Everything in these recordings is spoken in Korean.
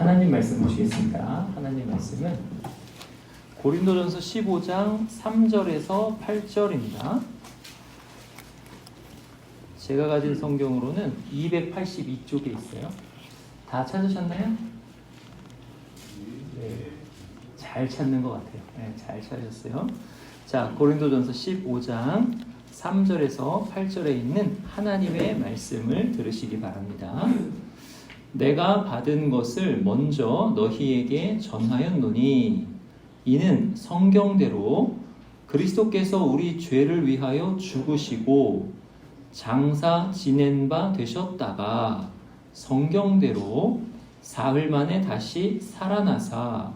하나님 말씀 보시겠습니다. 하나님 말씀은 고린도전서 15장 3절에서 8절입니다. 제가 가진 성경으로는 282쪽에 있어요. 다 찾으셨나요? 네, 잘 찾는 것 같아요. 네, 잘 찾으셨어요. 자, 고린도전서 15장 3절에서 8절에 있는 하나님의 말씀을 들으시기 바랍니다. 내가 받은 것을 먼저 너희에게 전하였노니 이는 성경대로 그리스도께서 우리 죄를 위하여 죽으시고 장사 지낸 바 되셨다가 성경대로 사흘 만에 다시 살아나사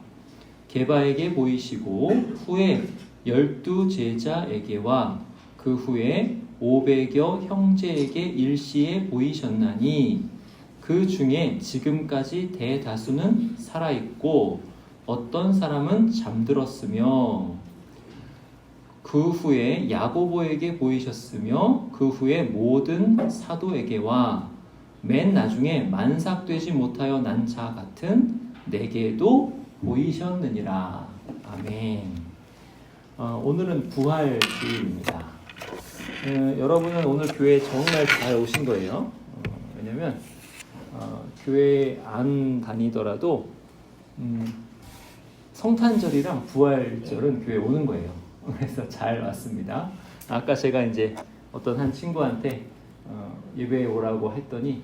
게바에게 보이시고 후에 12 제자에게와 그 후에 500여 형제에게 일시에 보이셨나니 그 중에 지금까지 대다수는 살아있고 어떤 사람은 잠들었으며 그 후에 야고보에게 보이셨으며 그 후에 모든 사도에게와 맨 나중에 만삭되지 못하여 난 자 같은 내게도 보이셨느니라. 아멘. 오늘은 부활 주일입니다. 여러분은 오늘 교회에 정말 잘 오신 거예요. 왜냐면 교회 안 다니더라도 성탄절이랑 부활절은 교회에 오는 거예요. 그래서 잘 왔습니다. 아까 제가 이제 어떤 한 친구한테 예배에 오라고 했더니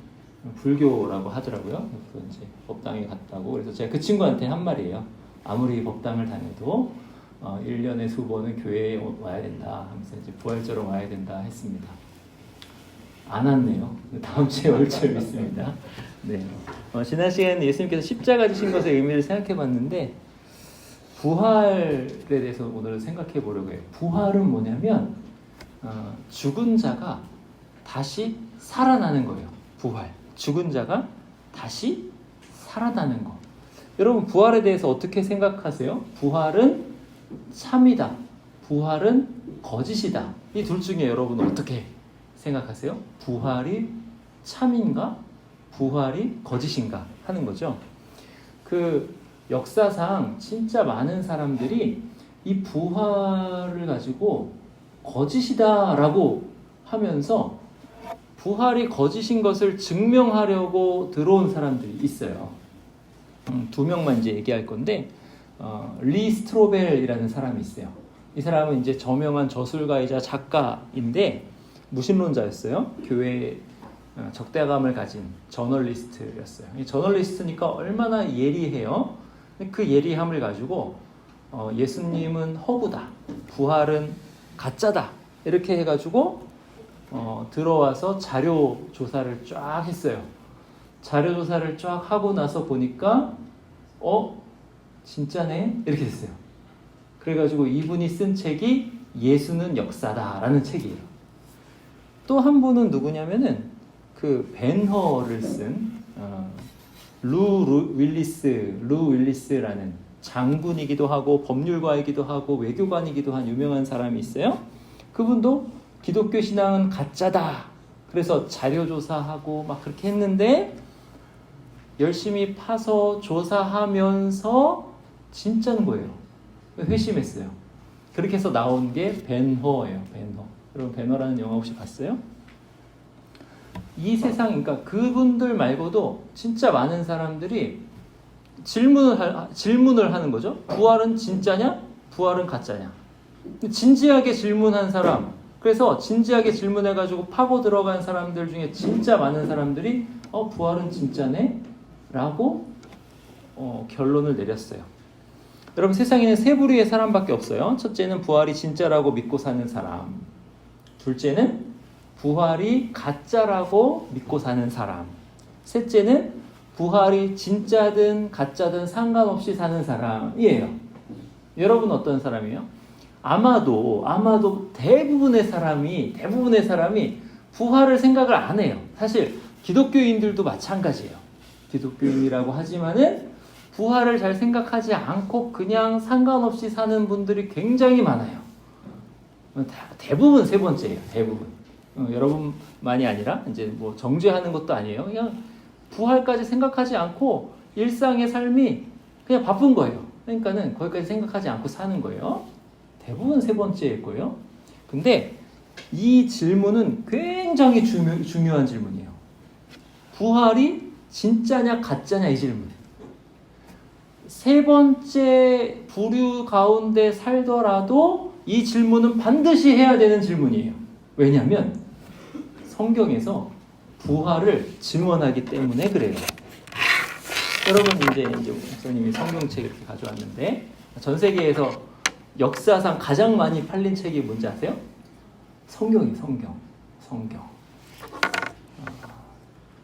불교라고 하더라고요. 그래서 이제 법당에 갔다고. 그래서 제가 그 친구한테 한 말이에요. 아무리 법당을 다녀도 1년에 두 번은 교회에 와야 된다 하면서 이제 부활절은 와야 된다 했습니다. 안 왔네요. 다음 주에 올 줄 믿습니다. 네. 지난 시간에 예수님께서 십자가 지신 것의 의미를 생각해 봤는데 부활에 대해서 오늘은 생각해 보려고 해요. 부활은 뭐냐면 죽은 자가 다시 살아나는 거예요. 부활. 죽은 자가 다시 살아나는 거. 여러분 부활에 대해서 어떻게 생각하세요? 부활은 참이다. 부활은 거짓이다. 이 둘 중에 여러분은 어떻게 생각하세요? 부활이 참인가? 부활이 거짓인가? 하는 거죠. 그 역사상 진짜 많은 사람들이 이 부활을 가지고 거짓이다라고 하면서 부활이 거짓인 것을 증명하려고 들어온 사람들이 있어요. 두 명만 이제 얘기할 건데 리 스트로벨이라는 사람이 있어요. 이 사람은 이제 저명한 저술가이자 작가인데 무신론자였어요. 교회에 적대감을 가진 저널리스트였어요. 이 저널리스트니까 얼마나 예리해요. 그 예리함을 가지고 예수님은 허구다, 부활은 가짜다 이렇게 해가지고 들어와서 자료 조사를 쫙 했어요. 자료 조사를 쫙 하고 나서 보니까 진짜네 이렇게 됐어요. 그래가지고 이분이 쓴 책이 예수는 역사다라는 책이에요. 또 한 분은 누구냐면은 그 벤허를 쓴 루 윌리스라는 장군이기도 하고 법률가이기도 하고 외교관이기도 한 유명한 사람이 있어요. 그분도 기독교 신앙은 가짜다. 그래서 자료 조사하고 막 그렇게 했는데 열심히 파서 조사하면서 진짜인 거예요. 회심했어요. 그렇게 해서 나온 게 벤허예요. 벤허. 여러분 벤허라는 영화 혹시 봤어요? 이 세상, 그러니까 그분들 말고도 진짜 많은 사람들이 질문을 하는 거죠. 부활은 진짜냐? 부활은 가짜냐? 진지하게 질문한 사람, 그래서 진지하게 질문해가지고 파고 들어간 사람들 중에 진짜 많은 사람들이 부활은 진짜네? 라고 결론을 내렸어요. 여러분 세상에는 세 부류의 사람밖에 없어요. 첫째는 부활이 진짜라고 믿고 사는 사람. 둘째는 부활이 가짜라고 믿고 사는 사람. 셋째는 부활이 진짜든 가짜든 상관없이 사는 사람이에요. 여러분 어떤 사람이에요? 아마도 대부분의 사람이 부활을 생각을 안 해요. 사실 기독교인들도 마찬가지예요. 기독교인이라고 하지만은 부활을 잘 생각하지 않고 그냥 상관없이 사는 분들이 굉장히 많아요. 대부분 세 번째예요. 대부분. 여러분만이 아니라 이제 뭐 정죄하는 것도 아니에요. 그냥 부활까지 생각하지 않고 일상의 삶이 그냥 바쁜 거예요. 그러니까는 거기까지 생각하지 않고 사는 거예요. 대부분 세 번째일 거예요. 근데 이 질문은 굉장히 중요한 질문이에요. 부활이 진짜냐 가짜냐 이 질문. 세 번째 부류 가운데 살더라도 이 질문은 반드시 해야 되는 질문이에요. 왜냐하면 성경에서 부활을 증언하기 때문에 그래요. 여러분 이제 목사님이 성경책 이렇게 가져왔는데 전 세계에서 역사상 가장 많이 팔린 책이 뭔지 아세요? 성경이에요.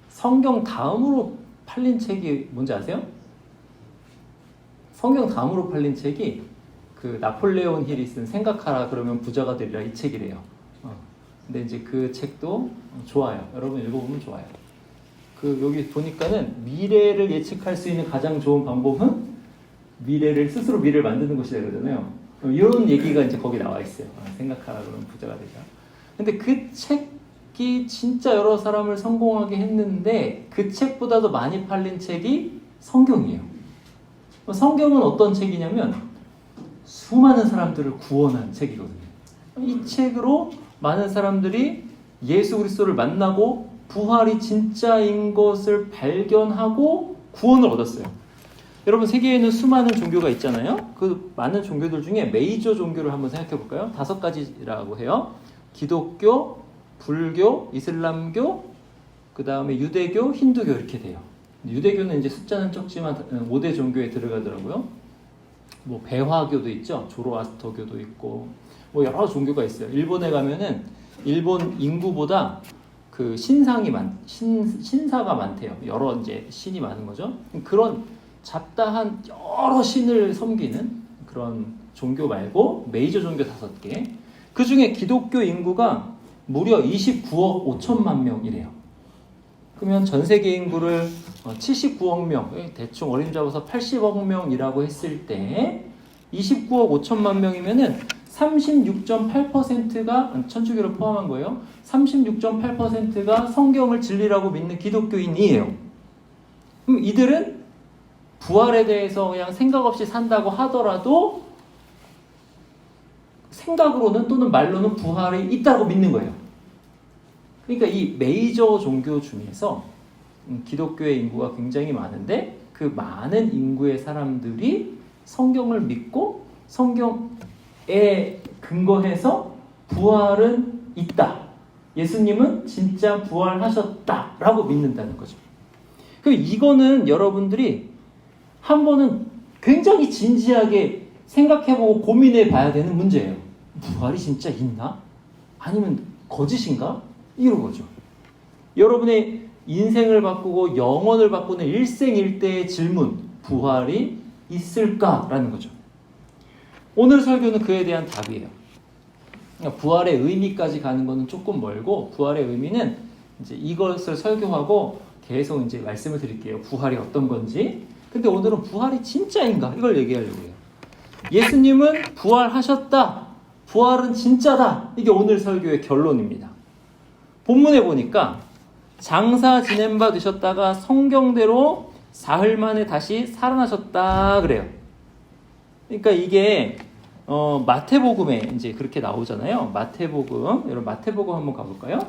성경 다음으로 팔린 책이 뭔지 아세요? 성경 다음으로 팔린 책이 그 나폴레온 힐이 쓴 생각하라 그러면 부자가 되리라 이 책이래요. 근데 이제 그 책도 좋아요. 여러분 읽어보면 좋아요. 그 여기 보니까는 미래를 예측할 수 있는 가장 좋은 방법은 스스로 미래를 만드는 것이다 그러잖아요. 이런 얘기가 이제 거기 나와 있어요. 생각하라 그러면 부자가 되자. 근데 그 책이 진짜 여러 사람을 성공하게 했는데 그 책보다도 많이 팔린 책이 성경이에요. 성경은 어떤 책이냐면 수많은 사람들을 구원한 책이거든요. 이 책으로 많은 사람들이 예수 그리스도를 만나고 부활이 진짜인 것을 발견하고 구원을 얻었어요. 여러분 세계에는 수많은 종교가 있잖아요. 그 많은 종교들 중에 메이저 종교를 한번 생각해 볼까요? 5가지라고 해요. 기독교, 불교, 이슬람교, 그 다음에 유대교, 힌두교 이렇게 돼요. 유대교는 이제 숫자는 적지만 5대 종교에 들어가더라고요. 뭐 배화교도 있죠. 조로아스터교도 있고 뭐 여러 종교가 있어요. 일본에 가면은 일본 인구보다 그 신사가 많대요. 여러 이제 신이 많은 거죠. 그런 잡다한 여러 신을 섬기는 그런 종교 말고 메이저 종교 5개. 그 중에 기독교 인구가 무려 29억 5천만 명이래요. 그러면 전 세계 인구를 79억 명, 대충 어림 잡아서 80억 명이라고 했을 때 29억 5천만 명이면은 36.8%가 천주교를 포함한 거예요. 36.8%가 성경을 진리라고 믿는 기독교인이에요. 그럼 이들은 부활에 대해서 그냥 생각 없이 산다고 하더라도 생각으로는 또는 말로는 부활이 있다고 믿는 거예요. 그러니까 이 메이저 종교 중에서 기독교의 인구가 굉장히 많은데 그 많은 인구의 사람들이 성경을 믿고 성경에 근거해서 부활은 있다. 예수님은 진짜 부활하셨다라고 믿는다는 거죠. 그럼 이거는 여러분들이 한 번은 굉장히 진지하게 생각해보고 고민해 봐야 되는 문제예요. 부활이 진짜 있나? 아니면 거짓인가? 이런 거죠. 여러분의 인생을 바꾸고 영혼을 바꾸는 일생일대의 질문, 부활이 있을까라는 거죠. 오늘 설교는 그에 대한 답이에요. 그러니까 부활의 의미까지 가는 것은 조금 멀고, 부활의 의미는 이제 이것을 설교하고 계속 이제 말씀을 드릴게요. 부활이 어떤 건지. 근데 오늘은 부활이 진짜인가? 이걸 얘기하려고 해요. 예수님은 부활하셨다. 부활은 진짜다. 이게 오늘 설교의 결론입니다. 본문에 보니까 장사 지낸 바 되셨다가 성경대로 사흘 만에 다시 살아나셨다 그래요. 그러니까 이게 마태복음에 이제 그렇게 나오잖아요. 마태복음, 여러분 마태복음 한번 가볼까요?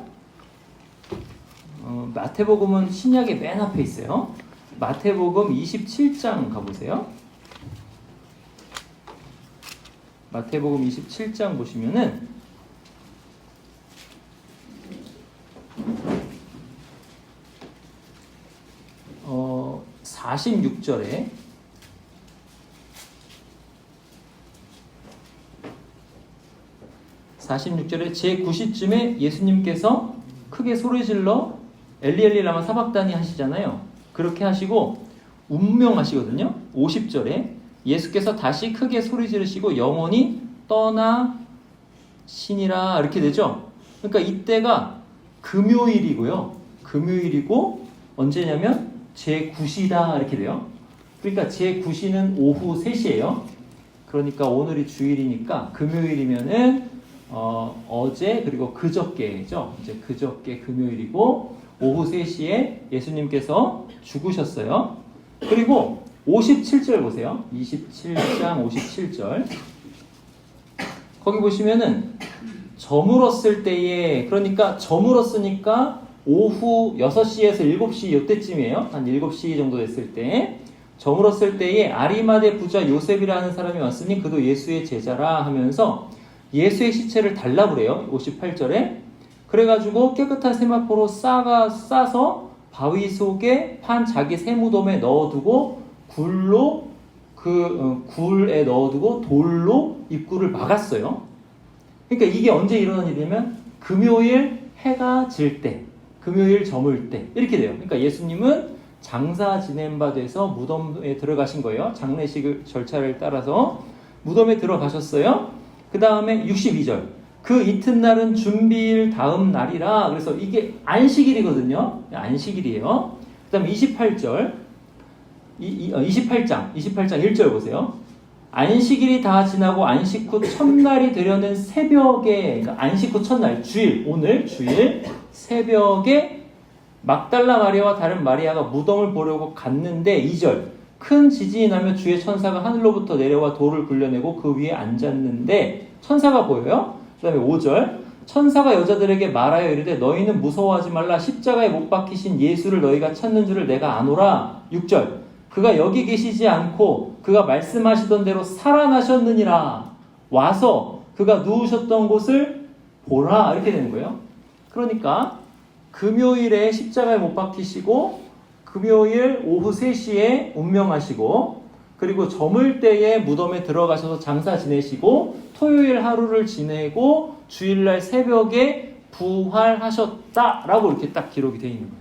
마태복음은 신약의 맨 앞에 있어요. 마태복음 27장 가보세요. 마태복음 27장 보시면은 46절에 제9시쯤에 예수님께서 크게 소리질러 엘리 엘리 라마 사박다니 하시잖아요. 그렇게 하시고 운명하시거든요. 50절에 예수께서 다시 크게 소리 지르시고 영원히 떠나시니라 이렇게 되죠. 그러니까 이때가 금요일이고요. 금요일이고 언제냐면 제9시다 이렇게 돼요. 그러니까 제9시는 오후 3시예요. 그러니까 오늘이 주일이니까 금요일이면은 어제 그리고 그저께죠. 이제 그저께 금요일이고 오후 3시에 예수님께서 죽으셨어요. 그리고 57절 보세요. 27장 57절. 거기 보시면은 저물었을 때에, 그러니까 저물었으니까 오후 6시에서 7시 이때쯤이에요. 한 7시 정도 됐을 때. 저물었을 때에 아리마대 부자 요셉이라는 사람이 왔으니 그도 예수의 제자라 하면서 예수의 시체를 달라고 그래요. 58절에. 그래가지고 깨끗한 세마포로 싸서 바위 속에 판 자기 세무돔에 넣어두고 굴에 넣어두고 돌로 입구를 막았어요. 그러니까 이게 언제 일어난 일이냐면 금요일 해가 질 때, 금요일 저물 때 이렇게 돼요. 그러니까 예수님은 장사 지낸 바 돼서 무덤에 들어가신 거예요. 장례식 절차를 따라서 무덤에 들어가셨어요. 그 다음에 62절. 그 이튿날은 준비일 다음 날이라. 그래서 이게 안식일이거든요. 안식일이에요. 그 다음에 28절. 28장 1절 보세요. 안식일이 다 지나고 안식 후 첫날이 되려는 새벽에, 그러니까 안식 후 첫날, 주일, 오늘 주일 새벽에 막달라 마리아와 다른 마리아가 무덤을 보려고 갔는데 2절. 큰 지진이 나며 주의 천사가 하늘로부터 내려와 돌을 굴려내고 그 위에 앉았는데 천사가 보여요. 그 다음에 5절. 천사가 여자들에게 말하여 이르되 너희는 무서워하지 말라. 십자가에 못 박히신 예수를 너희가 찾는 줄을 내가 아노라. 6절. 그가 여기 계시지 않고 그가 말씀하시던 대로 살아나셨느니라. 와서 그가 누우셨던 곳을 보라. 이렇게 되는 거예요. 그러니까 금요일에 십자가에 못 박히시고 금요일 오후 3시에 운명하시고 그리고 저물 때에 무덤에 들어가셔서 장사 지내시고 토요일 하루를 지내고 주일날 새벽에 부활하셨다라고 이렇게 딱 기록이 되어 있는 거예요.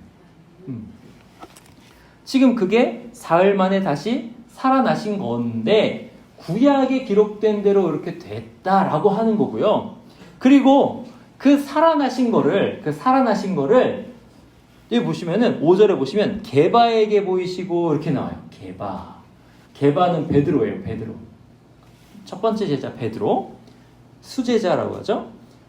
지금 그게 사흘 만에 다시 살아나신 건데 구약에 기록된 대로 이렇게 됐다라고 하는 거고요. 그리고 그 살아나신 거를 여기 보시면은 5절에 보시면 게바에게 보이시고 이렇게 나와요. 게바는 베드로예요. 베드로. 첫 번째 제자 베드로. 수제자라고 하죠.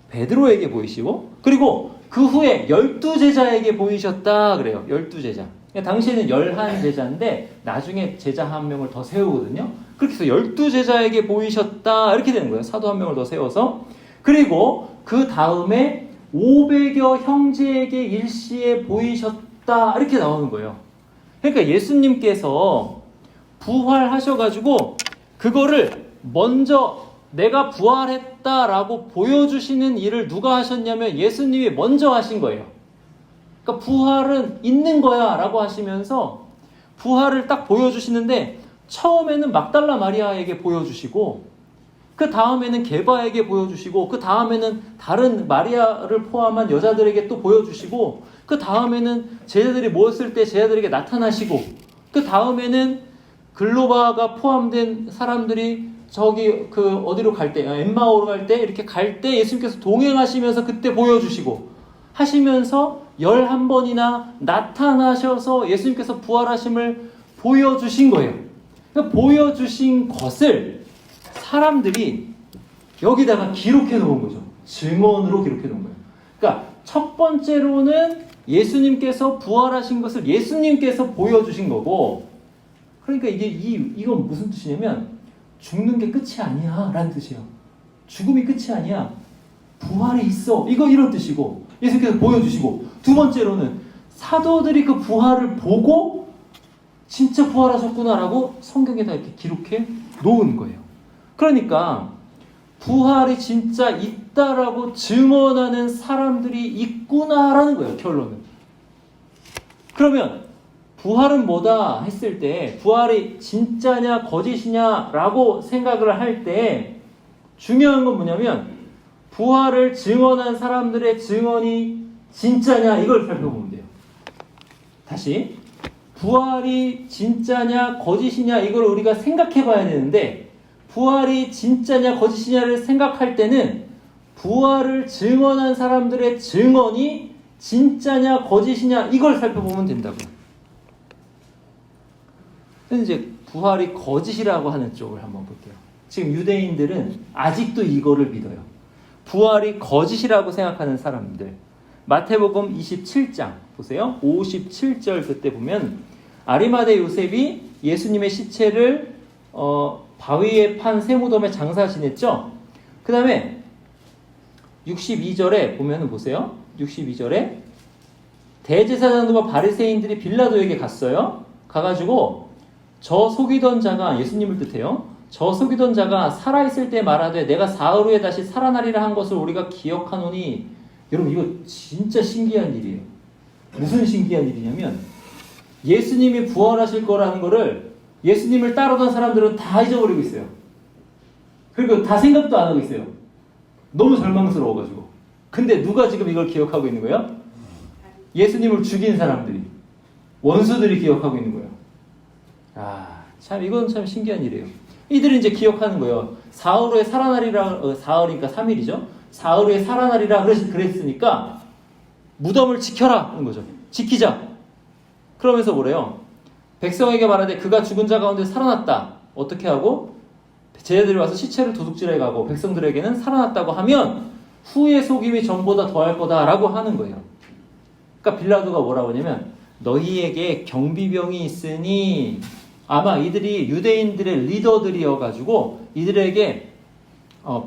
베드로에게 보이시고 그리고 그 후에 12제자에게 보이셨다 그래요. 12제자. 당시에는 11제자인데 나중에 제자 한 명을 더 세우거든요. 그렇게 해서 12제자에게 보이셨다 이렇게 되는 거예요. 사도 한 명을 더 세워서. 그리고 그 다음에 500여 형제에게 일시에 보이셨다 이렇게 나오는 거예요. 그러니까 예수님께서 부활하셔가지고 그거를 먼저 내가 부활했다라고 보여주시는 일을 누가 하셨냐면 예수님이 먼저 하신 거예요. 그러니까 부활은 있는 거야 라고 하시면서 부활을 딱 보여주시는데 처음에는 막달라 마리아에게 보여주시고 그 다음에는 게바에게 보여주시고 그 다음에는 다른 마리아를 포함한 여자들에게 또 보여주시고 그 다음에는 제자들이 모였을 때 제자들에게 나타나시고 그 다음에는 글로바가 포함된 사람들이 저기 어디로 갈 때 엠마오로 갈 때 이렇게 갈 때 예수님께서 동행하시면서 그때 보여주시고 하시면서 11번이나 나타나셔서 예수님께서 부활하심을 보여주신 거예요. 그러니까 보여주신 것을 사람들이 여기다가 기록해 놓은 거죠. 증언으로 기록해 놓은 거예요. 그러니까 첫 번째로는 예수님께서 부활하신 것을 예수님께서 보여주신 거고, 그러니까 이건 무슨 뜻이냐면 죽는 게 끝이 아니야 라는 뜻이에요. 죽음이 끝이 아니야. 부활이 있어. 이런 뜻이고 예수님께서 보여주시고, 두 번째로는 사도들이 그 부활을 보고 진짜 부활하셨구나라고 성경에다 이렇게 기록해 놓은 거예요. 그러니까 부활이 진짜 있다라고 증언하는 사람들이 있구나라는 거예요. 결론은. 그러면 부활은 뭐다 했을 때 부활이 진짜냐 거짓이냐라고 생각을 할 때 중요한 건 뭐냐면 부활을 증언한 사람들의 증언이 진짜냐 이걸 살펴보면 돼요. 다시 부활이 진짜냐 거짓이냐 이걸 우리가 생각해 봐야 되는데, 부활이 진짜냐 거짓이냐를 생각할 때는 부활을 증언한 사람들의 증언이 진짜냐 거짓이냐 이걸 살펴보면 된다고요. 이제 부활이 거짓이라고 하는 쪽을 한번 볼게요. 지금 유대인들은 아직도 이거를 믿어요. 부활이 거짓이라고 생각하는 사람들. 마태복음 27장 보세요. 57절 그때 보면 아리마대 요셉이 예수님의 시체를 바위에 판 쇠무덤에 장사 지냈죠. 그 다음에 62절에 보면은 보세요. 62절에 대제사장들과 바리새인들이 빌라도에게 갔어요. 가가지고 저 속이던 자가, 예수님을 뜻해요, 저 속이던 자가 살아있을 때 말하되 내가 사흘 후에 다시 살아나리라 한 것을 우리가 기억하노니. 여러분 이거 진짜 신기한 일이에요. 무슨 신기한 일이냐면 예수님이 부활하실 거라는 거를 예수님을 따르던 사람들은 다 잊어버리고 있어요. 그리고 다 생각도 안 하고 있어요. 너무 절망스러워가지고. 근데 누가 지금 이걸 기억하고 있는 거예요? 예수님을 죽인 사람들이, 원수들이 기억하고 있는 거예요. 참 이건 참 신기한 일이에요. 이들이 이제 기억하는 거예요. 사흘 후에 살아나리라, 사흘이니까 3일이죠. 사흘 후에 살아나리라 그랬으니까 무덤을 지켜라 하는 거죠. 지키자. 그러면서 뭐래요? 백성에게 말하되 그가 죽은 자 가운데 살아났다. 어떻게 하고? 제자들이 와서 시체를 도둑질해 가고 백성들에게는 살아났다고 하면 후의 속임이 전보다 더할 거다라고 하는 거예요. 그러니까 빌라도가 뭐라고 하냐면 너희에게 경비병이 있으니, 아마 이들이 유대인들의 리더들이어가지고 이들에게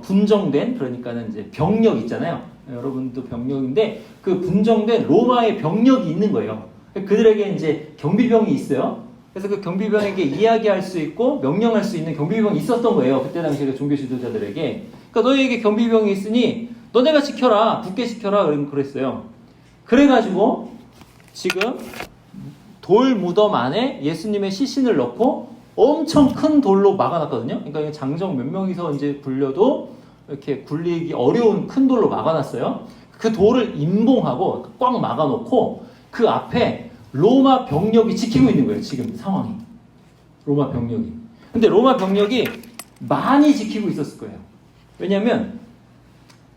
분정된, 그러니까는 이제 병력 있잖아요. 여러분도 병력인데 그 분정된 로마의 병력이 있는 거예요. 그들에게 이제 경비병이 있어요. 그래서 그 경비병에게 이야기할 수 있고 명령할 수 있는 경비병이 있었던 거예요. 그때 당시에 그 종교 지도자들에게. 그러니까 너희에게 경비병이 있으니 너네가 지켜라, 붙게 지켜라 그랬어요. 그래가지고 지금 돌 무덤 안에 예수님의 시신을 넣고 엄청 큰 돌로 막아놨거든요. 그러니까 장정 몇 명이서 이제 굴려도 이렇게 굴리기 어려운 큰 돌로 막아놨어요. 그 돌을 임봉하고 꽉 막아놓고 그 앞에 로마 병력이 지키고 있는 거예요. 지금 상황이. 로마 병력이. 근데 로마 병력이 많이 지키고 있었을 거예요. 왜냐하면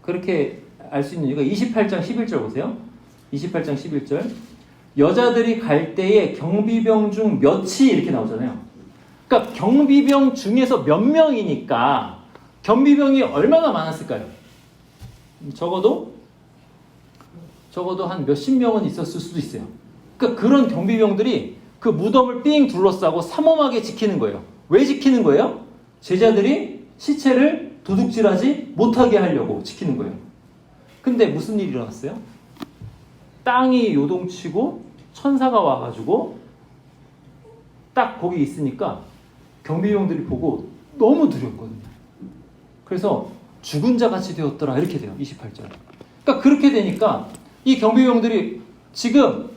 그렇게 알 수 있는 이유가 28장 11절 보세요. 28장 11절. 여자들이 갈 때에 경비병 중 몇이 이렇게 나오잖아요. 그러니까 경비병 중에서 몇 명이니까 경비병이 얼마나 많았을까요? 적어도 한 몇십 명은 있었을 수도 있어요. 그러니까 그런 경비병들이 그 무덤을 삥 둘러싸고 삼엄하게 지키는 거예요. 왜 지키는 거예요? 제자들이 시체를 도둑질하지 못하게 하려고 지키는 거예요. 근데 무슨 일이 일어났어요? 땅이 요동치고 천사가 와가지고 딱 거기 있으니까 경비병들이 보고 너무 두렵거든요. 그래서 죽은 자 같이 되었더라 이렇게 돼요. 28절. 그러니까 그렇게 되니까 이 경비병들이 지금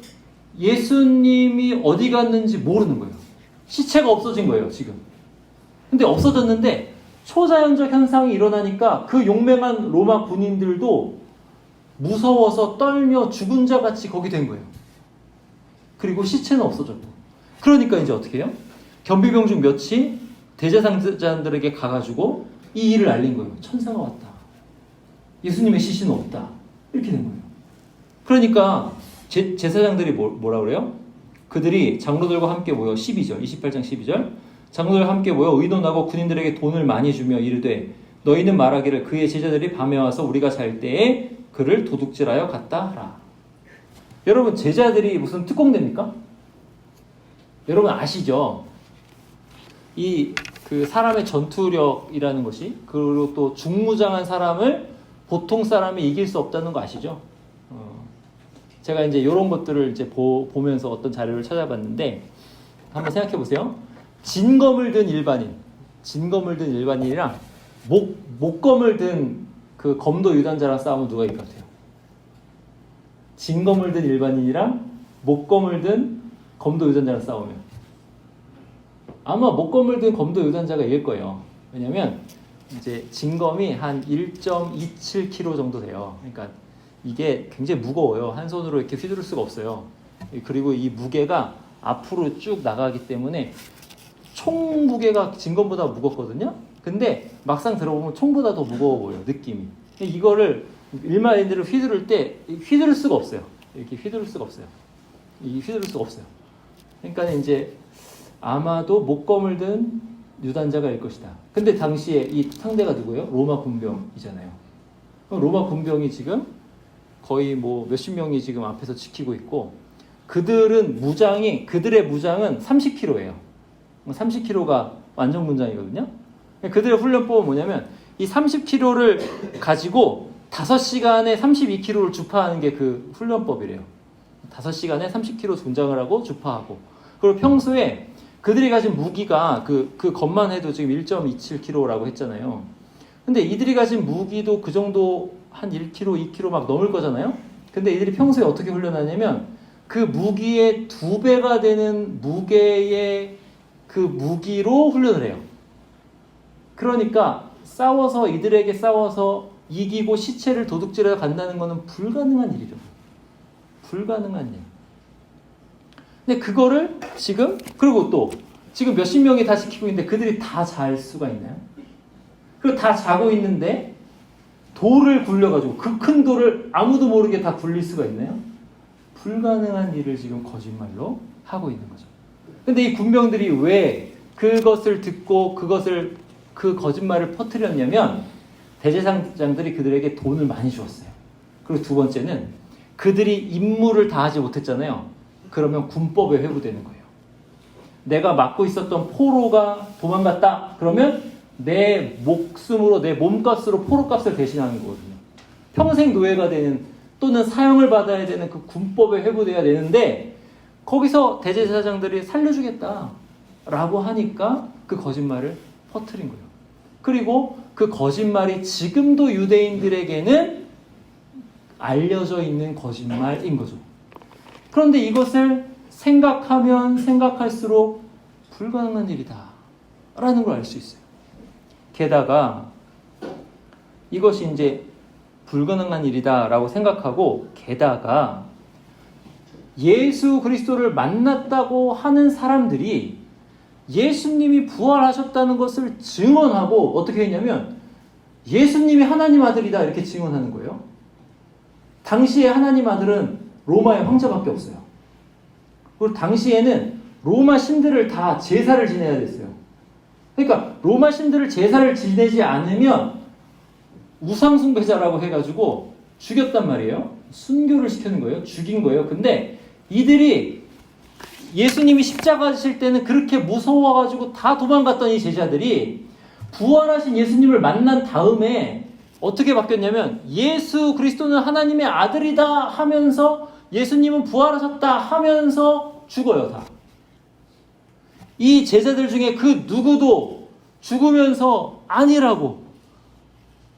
예수님이 어디 갔는지 모르는 거예요. 시체가 없어진 거예요, 지금. 근데 없어졌는데 초자연적 현상이 일어나니까 그 용맹한 로마 군인들도 무서워서 떨며 죽은 자 같이 거기 된 거예요. 그리고 시체는 없어졌고. 그러니까 이제 어떻게 해요? 경비병 중 몇이 대제사장들에게 가가지고 이 일을 알린 거예요. 천사가 왔다. 예수님의 시신은 없다. 이렇게 된 거예요. 그러니까 제사장들이 뭐라 그래요? 그들이 장로들과 함께 모여 12절, 28장 12절. 장로들과 함께 모여 의논하고 군인들에게 돈을 많이 주며 이르되 너희는 말하기를 그의 제자들이 밤에 와서 우리가 잘 때에 그를 도둑질하여 갔다 하라. 여러분 제자들이 무슨 특공대입니까? 여러분 아시죠? 그 사람의 전투력이라는 것이, 그리고 또 중무장한 사람을 보통 사람이 이길 수 없다는 거 아시죠? 제가 이제 이런 것들을 이제 보면서 어떤 자료를 찾아봤는데 한번 생각해 보세요. 진검을 든 일반인이랑 목검을 든 그 검도 유단자랑 싸우면 누가 이길 것 같아요? 진검을 든 일반인이랑 목검을 든 검도 유단자랑 싸우면 아마 목검을 든 검도 유단자가 이길 거예요. 왜냐면 이제 진검이 한 1.27kg 정도 돼요. 그러니까 이게 굉장히 무거워요. 한 손으로 이렇게 휘두를 수가 없어요. 그리고 이 무게가 앞으로 쭉 나가기 때문에 총 무게가 진검보다 무겁거든요. 근데 막상 들어보면 총보다 더 무거워 보여요. 느낌이. 이거를 일반인들을 휘두를 때 휘두를 수가 없어요. 이렇게 휘두를 수가 없어요. 그러니까 이제 아마도 목검을 든 유단자가 일 것이다. 근데 당시에 이 상대가 누구예요? 로마 군병이잖아요. 로마 군병이 지금 거의 뭐 몇십 명이 지금 앞에서 지키고 있고 그들의 무장은 30kg예요. 30kg가 완전 문장이거든요. 그들의 훈련법은 뭐냐면 이 30kg를 가지고 5시간에 32kg를 주파하는 게 그 훈련법이래요. 5시간에 30kg 분장을 하고 주파하고. 그리고 평소에 그들이 가진 무기가 그 것만 해도 지금 1.27kg라고 했잖아요. 근데 이들이 가진 무기도 그 정도 한 1kg, 2kg 막 넘을 거잖아요. 근데 이들이 평소에 어떻게 훈련하냐면 그 무기의 2배가 되는 무게의 그 무기로 훈련을 해요. 그러니까 이들에게 싸워서 이기고 시체를 도둑질해 간다는 것은 불가능한 일이죠. 불가능한 일. 근데 그거를 그리고 또 지금 몇십 명이 다 지키고 있는데 그들이 다 잘 수가 있나요? 그리고 다 자고 있는데 돌을 굴려가지고 그 큰 돌을 아무도 모르게 다 굴릴 수가 있나요? 불가능한 일을 지금 거짓말로 하고 있는 거죠. 근데 이 군병들이 왜 그것을 듣고 그 거짓말을 퍼뜨렸냐면 대제사장들이 그들에게 돈을 많이 주었어요. 그리고 두 번째는 그들이 임무를 다하지 못했잖아요. 그러면 군법에 회부되는 거예요. 내가 맡고 있었던 포로가 도망갔다. 그러면 내 목숨으로 내 몸값으로 포로값을 대신하는 거거든요. 평생 노예가 되는 또는 사형을 받아야 되는 그 군법에 회부돼야 되는데 거기서 대제사장들이 살려주겠다라고 하니까 그 거짓말을 퍼뜨린 거예요. 그리고 그 거짓말이 지금도 유대인들에게는 알려져 있는 거짓말인 거죠. 그런데 이것을 생각하면 생각할수록 불가능한 일이다 라는 걸 알 수 있어요. 게다가 이것이 이제 불가능한 일이다 라고 생각하고 게다가 예수 그리스도를 만났다고 하는 사람들이 예수님이 부활하셨다는 것을 증언하고 어떻게 했냐면 예수님이 하나님 아들이다 이렇게 증언하는 거예요. 당시에 하나님 아들은 로마의 황제밖에 없어요. 그리고 당시에는 로마 신들을 다 제사를 지내야 됐어요. 그러니까 로마 신들을 제사를 지내지 않으면 우상숭배자라고 해가지고 죽였단 말이에요. 순교를 시키는 거예요. 죽인 거예요. 근데 이들이 예수님이 십자가 지실 때는 그렇게 무서워가지고 다 도망갔던 이 제자들이 부활하신 예수님을 만난 다음에 어떻게 바뀌었냐면 예수 그리스도는 하나님의 아들이다 하면서 예수님은 부활하셨다 하면서 죽어요. 다. 이 제자들 중에 그 누구도 죽으면서 아니라고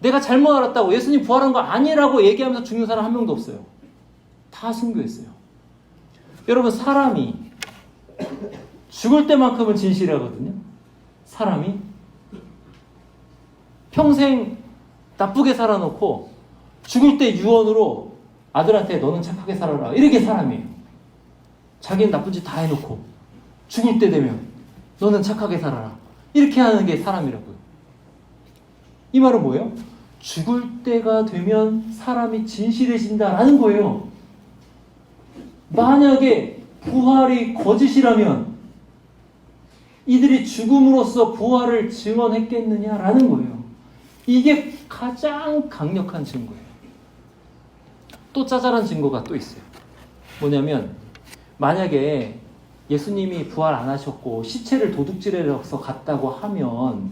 내가 잘못 알았다고 예수님 부활한 거 아니라고 얘기하면서 죽는 사람 한 명도 없어요. 다 순교했어요. 여러분 사람이 죽을 때만큼은 진실하거든요. 사람이 평생 나쁘게 살아놓고 죽을 때 유언으로 아들한테 너는 착하게 살아라 이렇게 사람이에요. 자기는 나쁜 짓 다 해놓고 죽을 때 되면 너는 착하게 살아라 이렇게 하는 게 사람이라고요. 이 말은 뭐예요? 죽을 때가 되면 사람이 진실해진다라는 거예요. 만약에 부활이 거짓이라면 이들이 죽음으로써 부활을 증언했겠느냐라는 거예요. 이게 가장 강력한 증거예요. 또 짜잘한 증거가 또 있어요. 뭐냐면 만약에 예수님이 부활 안 하셨고 시체를 도둑질해서 갔다고 하면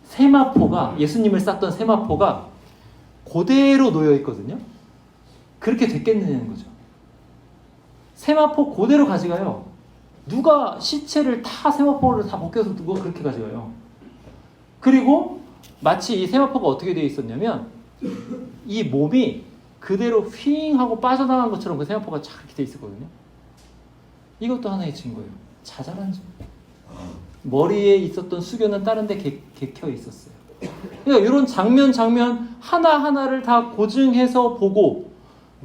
세마포가 예수님을 쌌던 세마포가 그대로 놓여 있거든요. 그렇게 됐겠느냐는 거죠. 세마포 그대로 가져가요. 누가 시체를 세마포를 다 벗겨서 누가 그렇게 가져가요. 그리고 마치 이 세마포가 어떻게 되어 있었냐면 이 몸이 그대로 휘잉 하고 빠져나간 것처럼 그 세마포가 쫙 이렇게 되어 있었거든요. 이것도 하나의 증거예요. 자잘한 증거. 머리에 있었던 수교는 다른 데 개켜 있었어요. 그러니까 이런 장면 하나하나를 다 고증해서 보고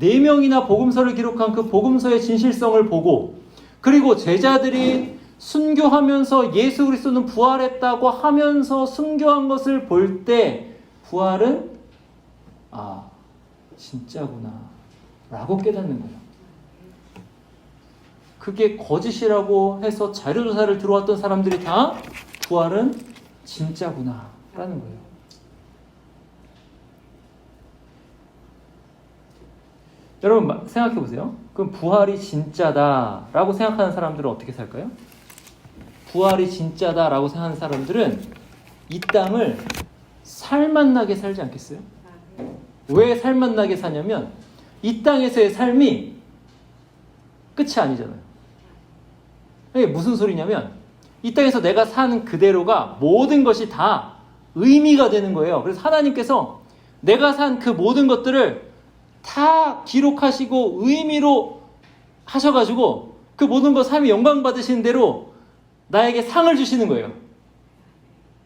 4명이나 복음서를 기록한 그 복음서의 진실성을 보고 그리고 제자들이 순교하면서 예수 그리스도는 부활했다고 하면서 순교한 것을 볼 때 부활은 진짜구나 라고 깨닫는 거예요. 그게 거짓이라고 해서 자료조사를 들어왔던 사람들이 다 부활은 진짜구나 라는 거예요. 여러분 생각해 보세요. 그럼 부활이 진짜다라고 생각하는 사람들은 어떻게 살까요? 부활이 진짜다라고 생각하는 사람들은 이 땅을 살맛나게 살지 않겠어요? 왜 살맛나게 사냐면 이 땅에서의 삶이 끝이 아니잖아요. 이게 무슨 소리냐면 이 땅에서 내가 사는 그대로가 모든 것이 다 의미가 되는 거예요. 그래서 하나님께서 내가 산 그 모든 것들을 다 기록하시고 의미로 하셔가지고 그 모든 것 삶이 영광 받으시는 대로 나에게 상을 주시는 거예요.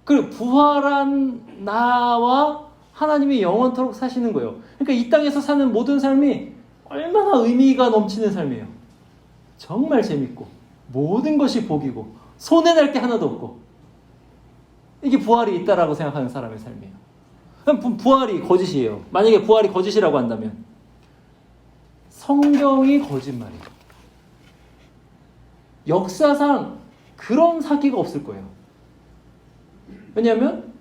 그리고 부활한 나와 하나님이 영원토록 사시는 거예요. 그러니까 이 땅에서 사는 모든 삶이 얼마나 의미가 넘치는 삶이에요. 정말 재밌고 모든 것이 복이고 손해날 게 하나도 없고 이게 부활이 있다라고 생각하는 사람의 삶이에요. 그럼 부활이 거짓이에요. 만약에 부활이 거짓이라고 한다면 성경이 거짓말이에요. 역사상 그런 사기가 없을 거예요. 왜냐하면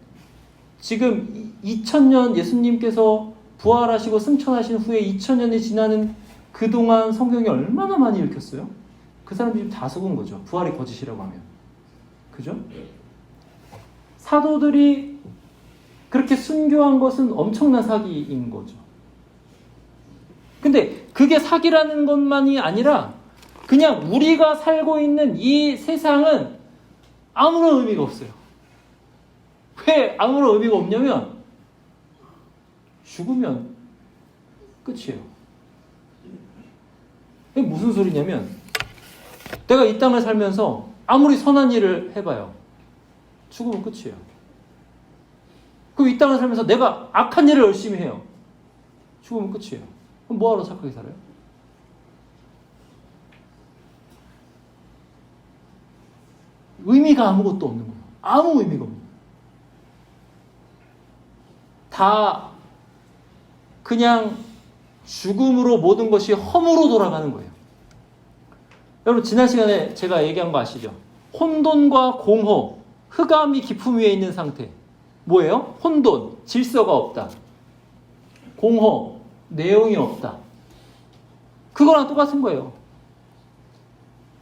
지금 2000년 예수님께서 부활하시고 승천하신 후에 2000년이 지나는 그동안 성경이 얼마나 많이 읽혔어요? 그 사람들이 다 속은 거죠. 부활이 거짓이라고 하면. 그죠? 사도들이 그렇게 순교한 것은 엄청난 사기인 거죠. 근데 그게 사기라는 것만이 아니라 그냥 우리가 살고 있는 이 세상은 아무런 의미가 없어요. 왜 아무런 의미가 없냐면 죽으면 끝이에요. 이게 무슨 소리냐면 내가 이 땅을 살면서 아무리 선한 일을 해봐요. 죽으면 끝이에요. 그리고 이 땅을 살면서 내가 악한 일을 열심히 해요. 죽으면 끝이에요. 그럼 뭐하러 착하게 살아요? 의미가 아무것도 없는 거예요. 아무 의미가 없는 거예요. 다 그냥 죽음으로 모든 것이 험으로 돌아가는 거예요. 여러분 지난 시간에 제가 얘기한 거 아시죠? 혼돈과 공허, 흑암이 깊음 위에 있는 상태. 뭐예요? 혼돈, 질서가 없다. 공허, 내용이 없다. 그거랑 똑같은 거예요.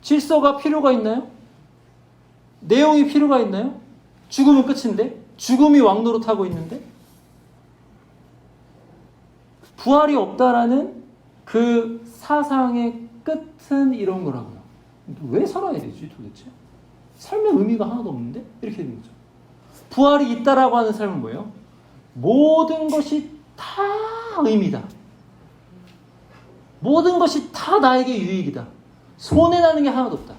질서가 필요가 있나요? 내용이 필요가 있나요? 죽으면 끝인데? 죽음이 왕노릇하고 있는데? 부활이 없다라는 그 사상의 끝은 이런 거라고요. 왜 살아야 되지 도대체? 삶의 의미가 하나도 없는데? 이렇게 되는 거죠. 부활이 있다라고 하는 삶은 뭐예요? 모든 것이 다 의미다. 모든 것이 다 나에게 유익이다. 손해나는 게 하나도 없다.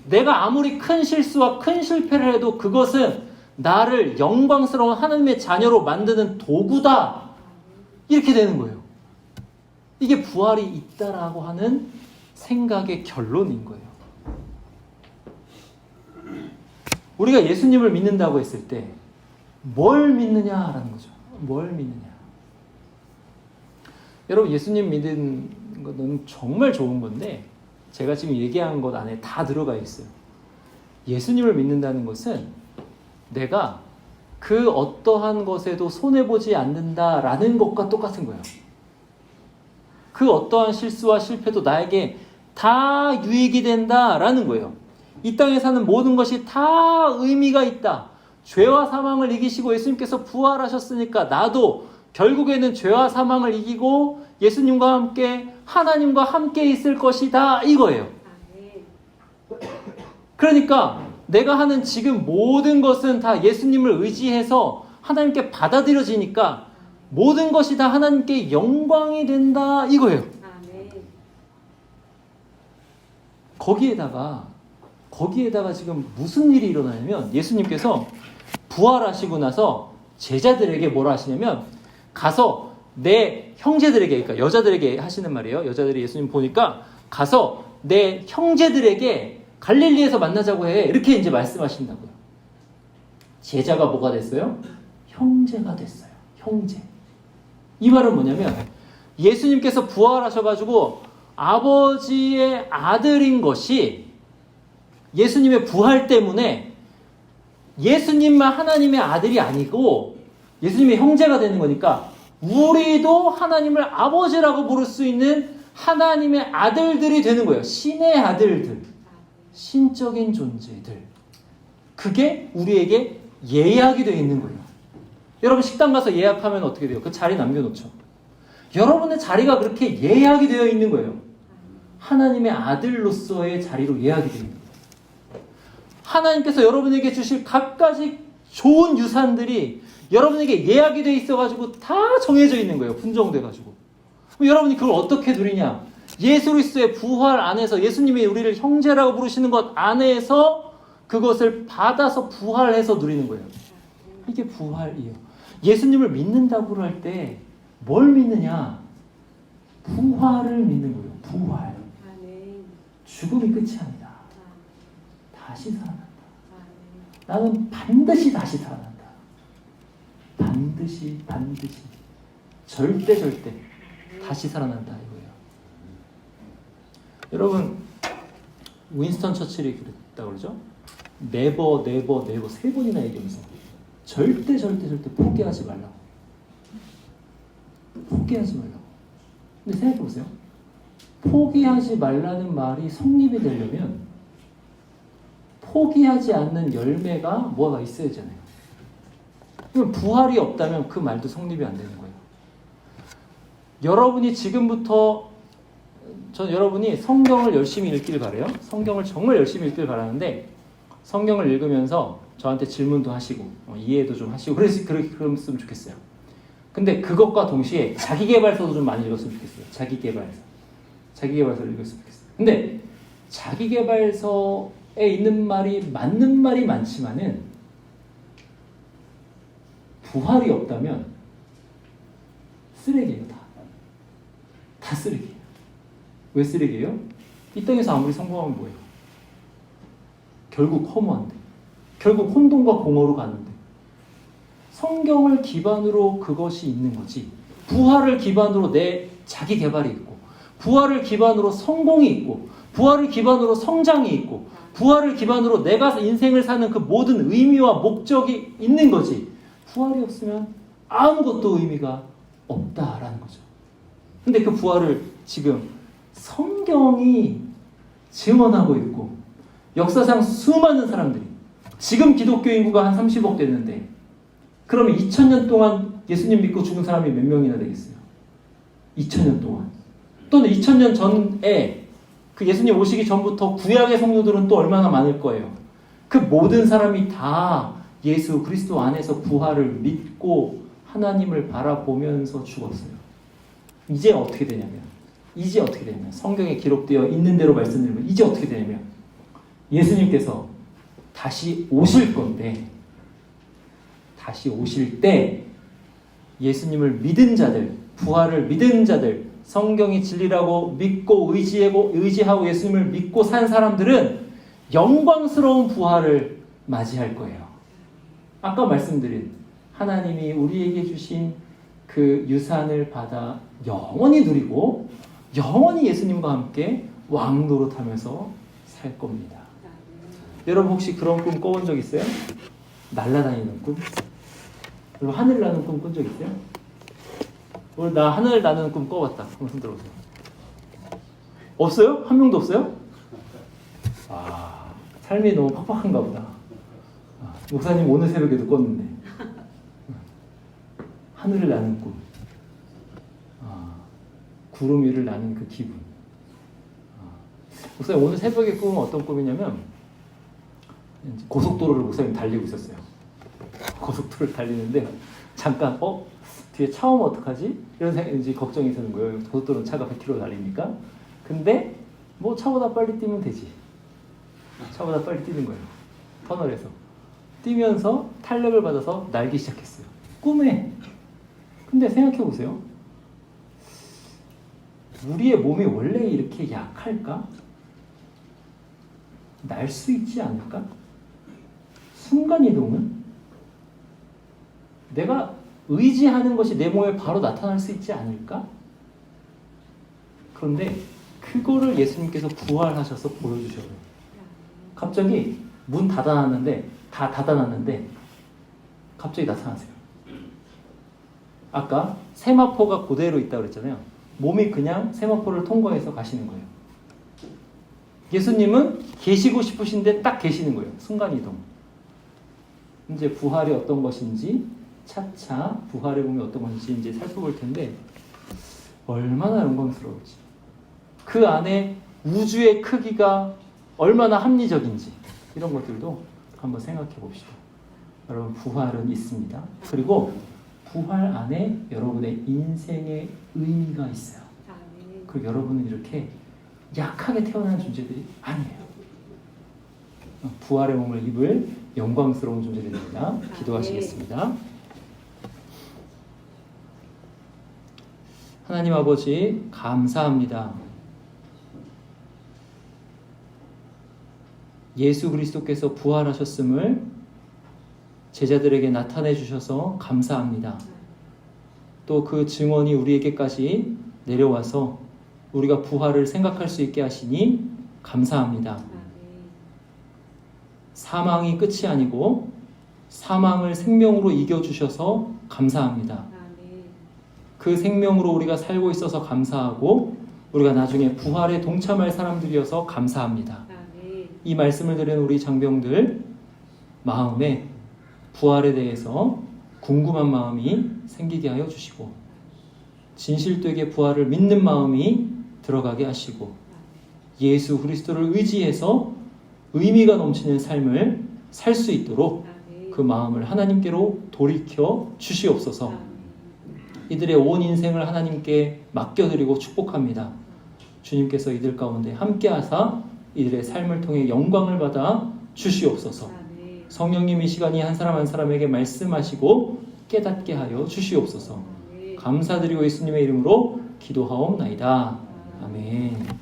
내가 아무리 큰 실수와 큰 실패를 해도 그것은 나를 영광스러운 하나님의 자녀로 만드는 도구다. 이렇게 되는 거예요. 이게 부활이 있다라고 하는 생각의 결론인 거예요. 우리가 예수님을 믿는다고 했을 때 뭘 믿느냐라는 거죠. 뭘 믿느냐. 여러분 예수님 믿는 것은 정말 좋은 건데 제가 지금 얘기한 것 안에 다 들어가 있어요. 예수님을 믿는다는 것은 내가 그 어떠한 것에도 손해보지 않는다라는 것과 똑같은 거예요. 그 어떠한 실수와 실패도 나에게 다 유익이 된다라는 거예요. 이 땅에 사는 모든 것이 다 의미가 있다. 죄와 사망을 이기시고 예수님께서 부활하셨으니까 나도 결국에는 죄와 사망을 이기고 예수님과 함께 하나님과 함께 있을 것이다 이거예요. 그러니까 내가 하는 지금 모든 것은 다 예수님을 의지해서 하나님께 받아들여지니까 모든 것이 다 하나님께 영광이 된다 이거예요. 거기에다가 지금 무슨 일이 일어나냐면 예수님께서 부활하시고 나서 제자들에게 뭐라 하시냐면 가서 내 형제들에게, 그러니까 여자들에게 하시는 말이에요. 여자들이 예수님 보니까 가서 내 형제들에게 갈릴리에서 만나자고 해. 이렇게 이제 말씀하신다고요. 제자가 뭐가 됐어요? 형제가 됐어요. 형제. 이 말은 뭐냐면 예수님께서 부활하셔가지고 아버지의 아들인 것이 예수님의 부활 때문에 예수님만 하나님의 아들이 아니고 예수님의 형제가 되는 거니까 우리도 하나님을 아버지라고 부를 수 있는 하나님의 아들들이 되는 거예요. 신의 아들들, 신적인 존재들. 그게 우리에게 예약이 되어 있는 거예요. 여러분 식당 가서 예약하면 어떻게 돼요? 그 자리 남겨놓죠. 여러분의 자리가 그렇게 예약이 되어 있는 거예요. 하나님의 아들로서의 자리로 예약이 되어 있는 거예요. 하나님께서 여러분에게 주실 갖가지 좋은 유산들이 여러분에게 예약이 되어 있어가지고 다 정해져 있는 거예요. 분정돼가지고. 그럼 여러분이 그걸 어떻게 누리냐? 예수 그리스도의 부활 안에서 예수님이 우리를 형제라고 부르시는 것 안에서 그것을 받아서 부활해서 누리는 거예요. 이게 부활이에요. 예수님을 믿는다고 할 때 뭘 믿느냐? 부활을 믿는 거예요. 부활. 죽음이 끝이 아니다. 다시 살아난다. 나는 반드시 다시 살아난다. 반드시 절대 다시 살아난다 이거예요. 여러분 윈스턴 처칠이 그랬다고 그러죠? 네버 세 번이나 얘기하면서 절대 포기하지 말라고. 포기하지 말라고. 근데 생각해보세요. 포기하지 말라는 말이 성립이 되려면 포기하지 않는 열매가 뭐가 있어야 하잖아요. 그럼 부활이 없다면 그 말도 성립이 안 되는 거예요. 여러분이 지금부터 여러분이 성경을 열심히 읽길 바라요. 성경을 정말 열심히 읽길 바라는데 성경을 읽으면서 저한테 질문도 하시고 이해도 좀 하시고 그랬으면 좋겠어요. 근데 그것과 동시에 자기계발서도 좀 많이 읽었으면 좋겠어요. 자기계발서 읽었으면 좋겠어요. 근데 자기계발서에 있는 말이 맞는 말이 많지만은 부활이 없다면 쓰레기예요. 다 쓰레기예요. 왜 쓰레기예요? 이 땅에서 아무리 성공하면 뭐예요? 결국 허무한데, 결국 혼돈과 공허로 가는데, 성경을 기반으로 그것이 있는 거지. 부활을 기반으로 내 자기 개발이 있고, 부활을 기반으로 성공이 있고, 부활을 기반으로 성장이 있고, 부활을 기반으로 내가 인생을 사는 그 모든 의미와 목적이 있는 거지. 부활이 없으면 아무것도 의미가 없다라는 거죠. 근데 그 부활을 지금 성경이 증언하고 있고, 역사상 수많은 사람들이, 지금 기독교 인구가 한 30억 됐는데, 그러면 2000년 동안 예수님 믿고 죽은 사람이 몇 명이나 되겠어요? 2000년 동안. 또는 2000년 전에 그 예수님 오시기 전부터 구약의 성도들은 또 얼마나 많을 거예요. 그 모든 사람이 다 예수 그리스도 안에서 부활을 믿고 하나님을 바라보면서 죽었어요. 이제 어떻게 되냐면 성경에 기록되어 있는 대로 말씀드리면 이제 어떻게 되냐면 예수님께서 다시 오실 건데, 다시 오실 때 예수님을 믿은 자들, 부활을 믿은 자들, 성경이 진리라고 믿고 의지하고 예수님을 믿고 산 사람들은 영광스러운 부활을 맞이할 거예요. 아까 말씀드린 하나님이 우리에게 주신 그 유산을 받아 영원히 누리고 영원히 예수님과 함께 왕노릇하면서 살 겁니다. 여러분 혹시 그런 꿈 꿔본 적 있어요? 날아다니는 꿈? 여러분 하늘 나는 꿈 꾼 적 있어요? 오늘 나 하늘 나는 꿈 꿔봤다. 한번 손 들어보세요. 없어요? 한 명도 없어요? 아, 삶이 너무 팍팍한가 보다. 목사님 오늘 새벽에도 꿨는데 하늘을 나는 꿈, 구름 위를 나는 그 기분. 목사님 오늘 새벽에 꿈은 어떤 꿈이냐면 고속도로를 목사님 달리고 있었어요. 고속도로를 달리는데 잠깐 뒤에 차 오면 어떡하지? 이런 생각이 걱정이 드는 거예요. 고속도로는 차가 100km 달리니까. 근데 뭐 차보다 빨리 뛰면 되지. 차보다 빨리 뛰는 거예요. 터널에서 뛰면서 탄력을 받아서 날기 시작했어요. 꿈에. 근데 생각해보세요. 우리의 몸이 원래 이렇게 약할까? 날 수 있지 않을까? 순간이동은 내가 의지하는 것이 내 몸에 바로 나타날 수 있지 않을까? 그런데 그거를 예수님께서 부활하셔서 보여주셔요. 갑자기 문 닫아놨는데 갑자기 나타나세요. 아까 세마포가 그대로 있다고 그랬잖아요. 몸이 그냥 세마포를 통과해서 가시는 거예요. 예수님은 계시고 싶으신데 딱 계시는 거예요. 순간이동. 이제 부활이 어떤 것인지 차차 부활의 몸이 어떤 것인지 이제 살펴볼 텐데 얼마나 영광스러울지, 그 안에 우주의 크기가 얼마나 합리적인지 이런 것들도 한번 생각해 봅시다. 여러분, 부활은 있습니다. 그리고 부활 안에 여러분의 인생의 의미가 있어요. 그리고 여러분은 이렇게 약하게 태어난 존재들이 아니에요. 부활의 몸을 입을 영광스러운 존재들입니다. 기도하시겠습니다. 하나님 아버지, 감사합니다. 예수 그리스도께서 부활하셨음을 제자들에게 나타내 주셔서 감사합니다. 또 그 증언이 우리에게까지 내려와서 우리가 부활을 생각할 수 있게 하시니 감사합니다. 사망이 끝이 아니고 사망을 생명으로 이겨주셔서 감사합니다. 그 생명으로 우리가 살고 있어서 감사하고 우리가 나중에 부활에 동참할 사람들이어서 감사합니다. 이 말씀을 들은 우리 장병들 마음에 부활에 대해서 궁금한 마음이 생기게 하여 주시고 진실되게 부활을 믿는 마음이 들어가게 하시고 예수 그리스도를 의지해서 의미가 넘치는 삶을 살 수 있도록 그 마음을 하나님께로 돌이켜 주시옵소서. 이들의 온 인생을 하나님께 맡겨드리고 축복합니다. 주님께서 이들 가운데 함께하사 이들의 삶을 통해 영광을 받아 주시옵소서. 성령님 이 시간이 한 사람 한 사람에게 말씀하시고 깨닫게 하여 주시옵소서. 감사드리고 예수님의 이름으로 기도하옵나이다. 아멘.